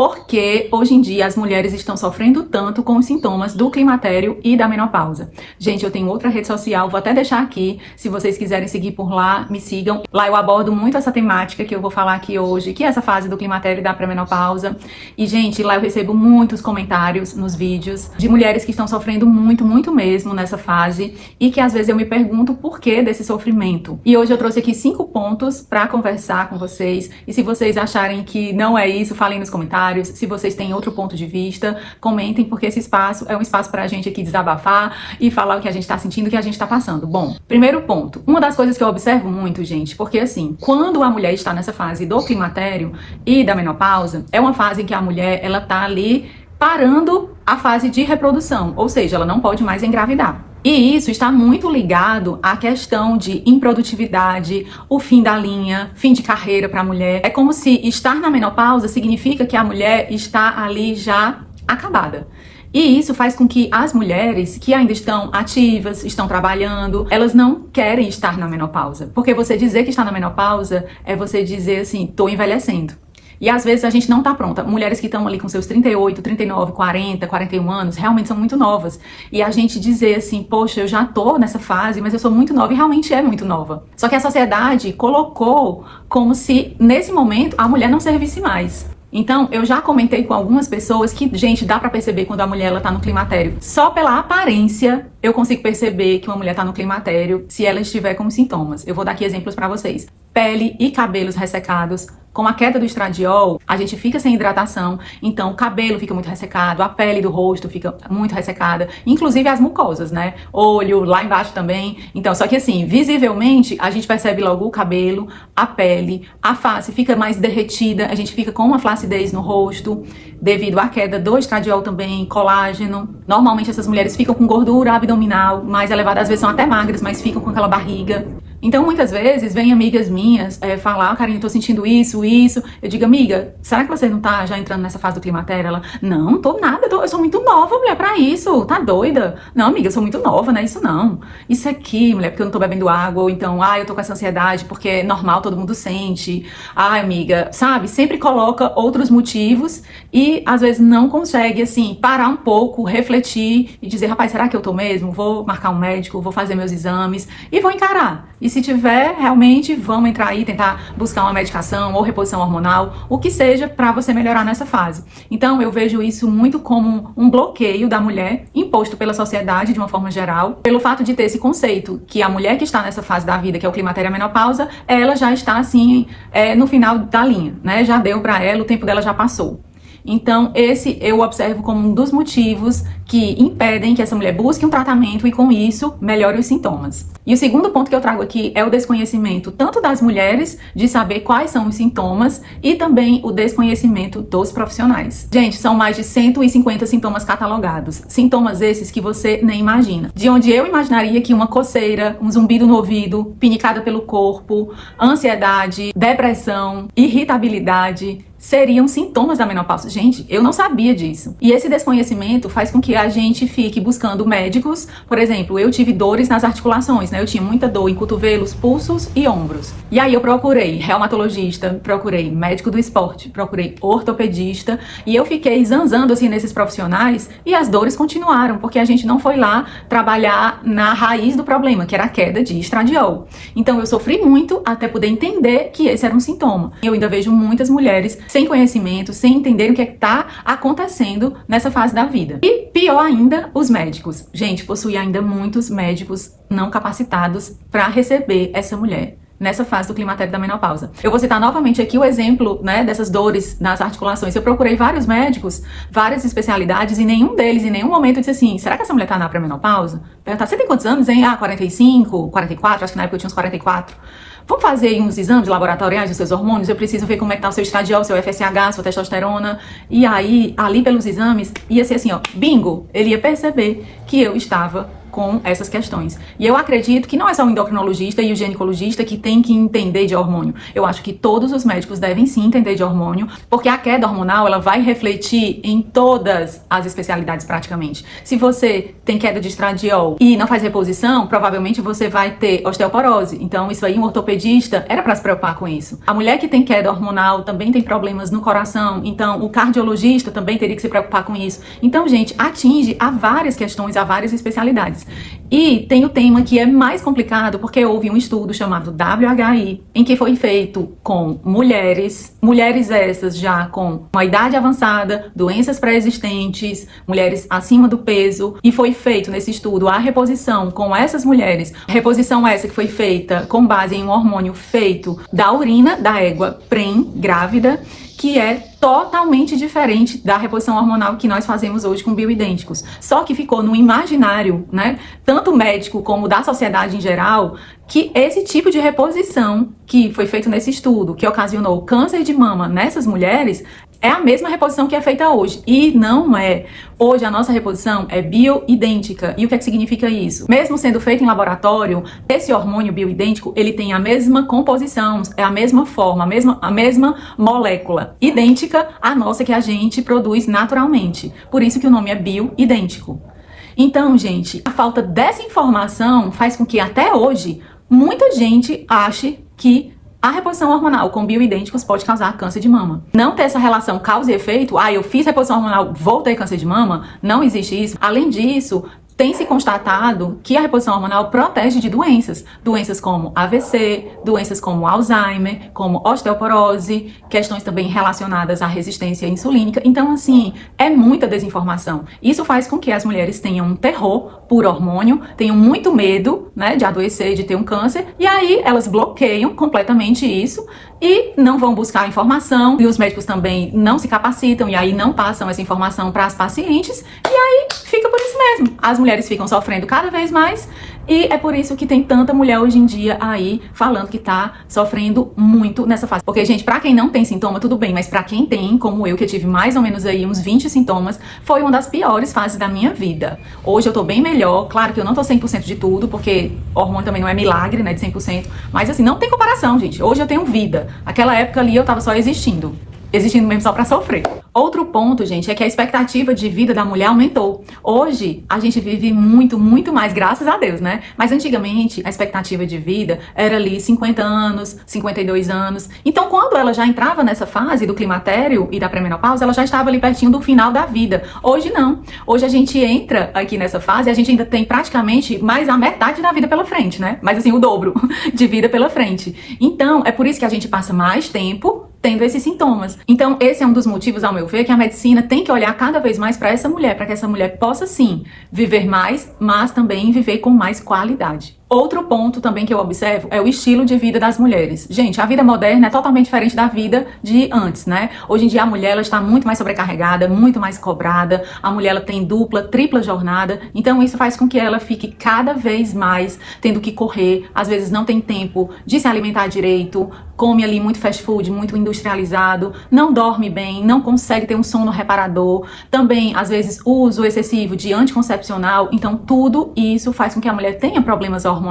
por que hoje em dia as mulheres estão sofrendo tanto com os sintomas do climatério e da menopausa. Gente, eu tenho outra rede social, vou até deixar aqui, se vocês quiserem seguir por lá, me sigam. Lá eu abordo muito essa temática que eu vou falar aqui hoje, que é essa fase do climatério e da pré-menopausa. E, gente, lá eu recebo muitos comentários nos vídeos de mulheres que estão sofrendo muito, muito mesmo nessa fase e que às vezes eu me pergunto por que desse sofrimento. E hoje eu trouxe aqui 5 pontos pra conversar com vocês. E se vocês acharem que não é isso, falem nos comentários. Se vocês têm outro ponto de vista, comentem, porque esse espaço é um espaço pra gente aqui desabafar e falar o que a gente tá sentindo, o que a gente tá passando. Bom, primeiro ponto. Uma das coisas que eu observo muito, gente, porque assim, quando a mulher está nessa fase do climatério e da menopausa, é uma fase em que a mulher, ela tá ali parando a fase de reprodução, ou seja, ela não pode mais engravidar. E isso está muito ligado à questão de improdutividade, o fim da linha, fim de carreira para a mulher. É como se estar na menopausa significa que a mulher está ali já acabada. E isso faz com que as mulheres que ainda estão ativas, estão trabalhando, elas não querem estar na menopausa. Porque você dizer que está na menopausa é você dizer assim, tô envelhecendo. E às vezes a gente não tá pronta. Mulheres que estão ali com seus 38, 39, 40, 41 anos, realmente são muito novas. E a gente dizer assim, poxa, eu já tô nessa fase, mas eu sou muito nova, e realmente é muito nova. Só que a sociedade colocou como se, nesse momento, a mulher não servisse mais. Então, eu já comentei com algumas pessoas que, gente, dá pra perceber quando a mulher ela tá no climatério. Só pela aparência, eu consigo perceber que uma mulher tá no climatério se ela estiver com sintomas. Eu vou dar aqui exemplos pra vocês. Pele e cabelos ressecados. Com a queda do estradiol, a gente fica sem hidratação, então o cabelo fica muito ressecado, a pele do rosto fica muito ressecada, inclusive as mucosas, né? Olho, lá embaixo também. Então, só que assim, visivelmente, a gente percebe logo o cabelo, a pele, a face fica mais derretida, a gente fica com uma flacidez no rosto, devido à queda do estradiol também, colágeno. Normalmente essas mulheres ficam com gordura abdominal mais elevada, às vezes são até magras, mas ficam com aquela barriga. Então, muitas vezes, vem amigas minhas falar, Karine, eu tô sentindo isso. Eu digo, amiga, será que você não tá já entrando nessa fase do climatério? Ela, não tô nada, eu sou muito nova, mulher, pra isso, tá doida? Não, amiga, eu sou muito nova, né, isso não. Isso aqui, mulher, porque eu não tô bebendo água, ou então, eu tô com essa ansiedade porque é normal, todo mundo sente. Amiga, sabe, sempre coloca outros motivos e, às vezes, não consegue, assim, parar um pouco, refletir e dizer, rapaz, será que eu tô mesmo? Vou marcar um médico, vou fazer meus exames e vou encarar. E se tiver, realmente, vamos entrar aí, tentar buscar uma medicação ou reposição hormonal, o que seja para você melhorar nessa fase. Então, eu vejo isso muito como um bloqueio da mulher imposto pela sociedade de uma forma geral, pelo fato de ter esse conceito que a mulher que está nessa fase da vida, que é o climatério e a menopausa, ela já está assim, no final da linha, né? Já deu para ela, o tempo dela já passou. Então, esse eu observo como um dos motivos que impedem que essa mulher busque um tratamento e, com isso, melhore os sintomas. E o segundo ponto que eu trago aqui é o desconhecimento tanto das mulheres de saber quais são os sintomas e também o desconhecimento dos profissionais. Gente, são mais de 150 sintomas catalogados. Sintomas esses que você nem imagina. De onde eu imaginaria que uma coceira, um zumbido no ouvido, pinicada pelo corpo, ansiedade, depressão, irritabilidade seriam sintomas da menopausa. Gente, eu não sabia disso. E esse desconhecimento faz com que a gente fique buscando médicos. Por exemplo, eu tive dores nas articulações, né? Eu tinha muita dor em cotovelos, pulsos e ombros. E aí eu procurei reumatologista, procurei médico do esporte, procurei ortopedista e eu fiquei zanzando assim nesses profissionais e as dores continuaram, porque a gente não foi lá trabalhar na raiz do problema, que era a queda de estradiol. Então eu sofri muito até poder entender que esse era um sintoma. Eu ainda vejo muitas mulheres sem conhecimento, sem entender o que está acontecendo nessa fase da vida. E pior ainda, os médicos. Gente, possui ainda muitos médicos não capacitados para receber essa mulher nessa fase do climatério da menopausa. Eu vou citar novamente aqui o exemplo, né, dessas dores nas articulações. Eu procurei vários médicos, várias especialidades, e nenhum deles, em nenhum momento, disse assim, será que essa mulher tá na pré-menopausa? Perguntar, você tem quantos anos, hein? 45, 44, acho que na época eu tinha uns 44. Vamos fazer uns exames laboratoriais dos seus hormônios? Eu preciso ver como é que tá o seu estradiol, seu FSH, sua testosterona. E aí, ali pelos exames, ia ser assim, ó, bingo! Ele ia perceber que eu estava com essas questões. E eu acredito que não é só o endocrinologista e o ginecologista que tem que entender de hormônio. Eu acho que todos os médicos devem sim entender de hormônio, porque a queda hormonal, ela vai refletir em todas as especialidades praticamente. Se você tem queda de estradiol e não faz reposição, provavelmente você vai ter osteoporose. Então isso aí, um ortopedista era para se preocupar com isso. A mulher que tem queda hormonal também tem problemas no coração, então o cardiologista também teria que se preocupar com isso. Então, gente, atinge a várias questões, a várias especialidades. E tem o tema que é mais complicado, porque houve um estudo chamado WHI, em que foi feito com mulheres essas já com uma idade avançada, doenças pré-existentes, mulheres acima do peso, e foi feito nesse estudo a reposição com essas mulheres, reposição essa que foi feita com base em um hormônio feito da urina da égua PREM grávida, que é totalmente diferente da reposição hormonal que nós fazemos hoje com bioidênticos. Só que ficou no imaginário, né, tanto médico como da sociedade em geral, que esse tipo de reposição que foi feito nesse estudo, que ocasionou câncer de mama nessas mulheres, é a mesma reposição que é feita hoje. E não é. Hoje a nossa reposição é bioidêntica. E o que é que significa isso? Mesmo sendo feito em laboratório, esse hormônio bioidêntico, ele tem a mesma composição, é a mesma forma, a mesma molécula, idêntica à nossa que a gente produz naturalmente. Por isso que o nome é bioidêntico. Então, gente, a falta dessa informação faz com que até hoje muita gente ache que a reposição hormonal com bioidênticos pode causar câncer de mama. Não ter essa relação causa e efeito, eu fiz reposição hormonal, vou ter câncer de mama, não existe isso. Além disso, tem se constatado que a reposição hormonal protege de doenças como AVC, doenças como Alzheimer, como osteoporose, questões também relacionadas à resistência insulínica. Então, assim, é muita desinformação. Isso faz com que as mulheres tenham um terror por hormônio, tenham muito medo, né, de adoecer, de ter um câncer, e aí elas bloqueiam completamente isso e não vão buscar informação, e os médicos também não se capacitam, e aí não passam essa informação para as pacientes, e aí fica por isso mesmo. As mulheres ficam sofrendo cada vez mais, e é por isso que tem tanta mulher hoje em dia aí falando que tá sofrendo muito nessa fase. Porque, gente, pra quem não tem sintoma, tudo bem, mas pra quem tem, como eu, que tive mais ou menos aí uns 20 sintomas, foi uma das piores fases da minha vida. Hoje eu tô bem melhor, claro que eu não tô 100% de tudo, porque hormônio também não é milagre, né, de 100%, mas assim, não tem comparação, gente. Hoje eu tenho vida. Aquela época ali eu tava só existindo mesmo só pra sofrer. Outro ponto, gente, é que a expectativa de vida da mulher aumentou. Hoje, a gente vive muito, muito mais, graças a Deus, né? Mas antigamente, a expectativa de vida era ali 50 anos, 52 anos. Então, quando ela já entrava nessa fase do climatério e da pré-menopausa, ela já estava ali pertinho do final da vida. Hoje, não. Hoje, a gente entra aqui nessa fase e a gente ainda tem praticamente mais a metade da vida pela frente, né? Mas, assim, o dobro de vida pela frente. Então, é por isso que a gente passa mais tempo tendo esses sintomas. Então, esse é um dos motivos, ao meu ver, que a medicina tem que olhar cada vez mais para essa mulher, para que essa mulher possa, sim, viver mais, mas também viver com mais qualidade. Outro ponto também que eu observo é o estilo de vida das mulheres. Gente, a vida moderna é totalmente diferente da vida de antes, né? Hoje em dia a mulher ela está muito mais sobrecarregada, muito mais cobrada. A mulher ela tem dupla, tripla jornada. Então isso faz com que ela fique cada vez mais tendo que correr. Às vezes não tem tempo de se alimentar direito, come ali muito fast food, muito industrializado, não dorme bem, não consegue ter um sono reparador. Também, às vezes, uso excessivo de anticoncepcional. Então tudo isso faz com que a mulher tenha problemas hormonais.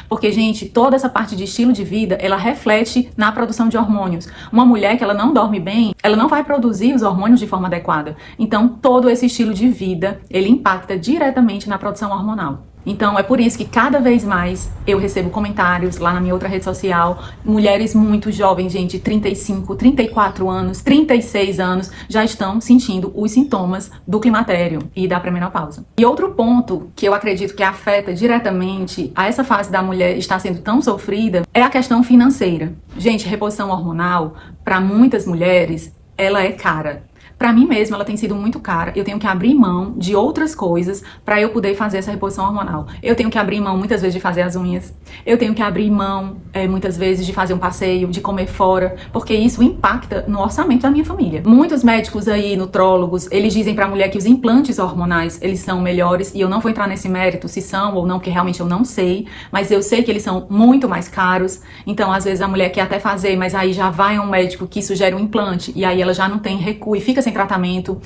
Porque, gente, toda essa parte de estilo de vida, ela reflete na produção de hormônios. Uma mulher que ela não dorme bem, ela não vai produzir os hormônios de forma adequada. Então, todo esse estilo de vida, ele impacta diretamente na produção hormonal. Então, é por isso que cada vez mais eu recebo comentários lá na minha outra rede social, mulheres muito jovens, gente, 35, 34 anos, 36 anos, já estão sentindo os sintomas do climatério e da pré-menopausa. E outro ponto que eu acredito que afeta diretamente a essa fase da mulher estar sendo tão sofrida é a questão financeira. Gente, reposição hormonal, para muitas mulheres, ela é cara. Pra mim mesma, ela tem sido muito cara. Eu tenho que abrir mão de outras coisas pra eu poder fazer essa reposição hormonal. Eu tenho que abrir mão, muitas vezes, de fazer as unhas. Eu tenho que abrir mão, muitas vezes, de fazer um passeio, de comer fora, porque isso impacta no orçamento da minha família. Muitos médicos aí, nutrólogos, eles dizem pra mulher que os implantes hormonais, eles são melhores, e eu não vou entrar nesse mérito, se são ou não, porque realmente eu não sei, mas eu sei que eles são muito mais caros. Então, às vezes, a mulher quer até fazer, mas aí já vai a um médico que sugere um implante, e aí ela já não tem recurso, e fica sem tratamento.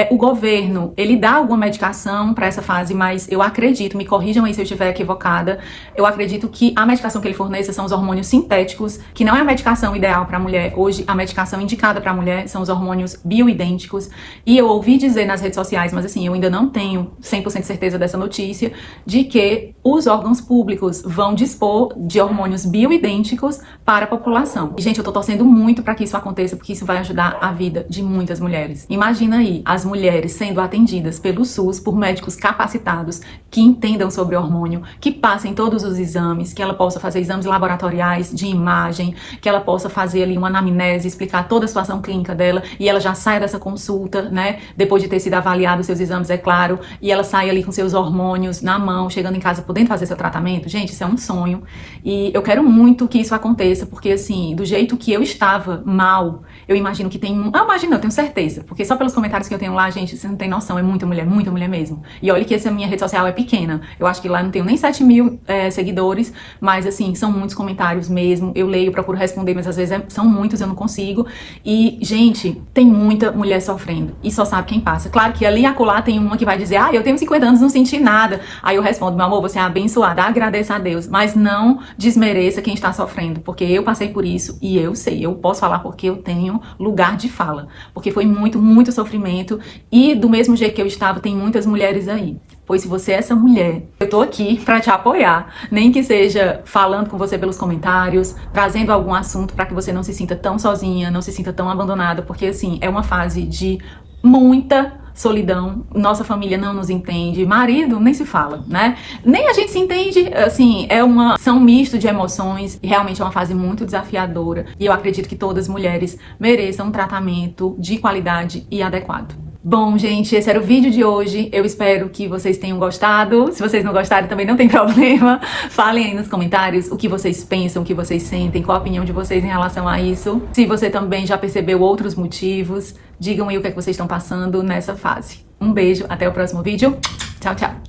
O governo, ele dá alguma medicação para essa fase, mas eu acredito, me corrijam aí se eu estiver equivocada, eu acredito que a medicação que ele forneça são os hormônios sintéticos, que não é a medicação ideal para a mulher. Hoje, a medicação indicada para a mulher são os hormônios bioidênticos. E eu ouvi dizer nas redes sociais, mas assim, eu ainda não tenho 100% certeza dessa notícia, de que os órgãos públicos vão dispor de hormônios bioidênticos para a população. E, gente, eu tô torcendo muito para que isso aconteça, porque isso vai ajudar a vida de muitas mulheres. Imagina aí, as mulheres sendo atendidas pelo SUS por médicos capacitados, que entendam sobre hormônio, que passem todos os exames, que ela possa fazer exames laboratoriais de imagem, que ela possa fazer ali uma anamnese, explicar toda a situação clínica dela, e ela já saia dessa consulta, né, depois de ter sido avaliado os seus exames, é claro, e ela saia ali com seus hormônios na mão, chegando em casa podendo fazer seu tratamento. Gente, isso é um sonho, e eu quero muito que isso aconteça, porque assim, do jeito que eu estava mal, eu imagino que tem... eu tenho certeza, porque só pelos comentários que eu tenho lá, gente, você não tem noção, é muita mulher mesmo. E olha que essa minha rede social é pequena, eu acho que lá não tenho nem 7 mil seguidores, mas assim, são muitos comentários mesmo, eu leio, procuro responder, mas às vezes são muitos, eu não consigo. E, gente, tem muita mulher sofrendo, e só sabe quem passa. Claro que ali e acolá tem uma que vai dizer, eu tenho 50 anos, não senti nada. Aí eu respondo, meu amor, você é abençoada, agradeça a Deus, mas não desmereça quem está sofrendo, porque eu passei por isso e eu sei, eu posso falar porque eu tenho lugar de fala, porque foi muito sofrimento, e do mesmo jeito que eu estava, tem muitas mulheres aí. Pois se você é essa mulher, eu tô aqui pra te apoiar, nem que seja falando com você pelos comentários, trazendo algum assunto pra que você não se sinta tão sozinha, não se sinta tão abandonada, porque assim, é uma fase de muita solidão, nossa família não nos entende, marido nem se fala, né? Nem a gente se entende, assim, são um misto de emoções, e realmente é uma fase muito desafiadora, e eu acredito que todas as mulheres mereçam um tratamento de qualidade e adequado. Bom, gente, esse era o vídeo de hoje. Eu espero que vocês tenham gostado. Se vocês não gostarem, também não tem problema. Falem aí nos comentários o que vocês pensam, o que vocês sentem, qual a opinião de vocês em relação a isso. Se você também já percebeu outros motivos, digam aí o que é que vocês estão passando nessa fase. Um beijo, até o próximo vídeo. Tchau, tchau.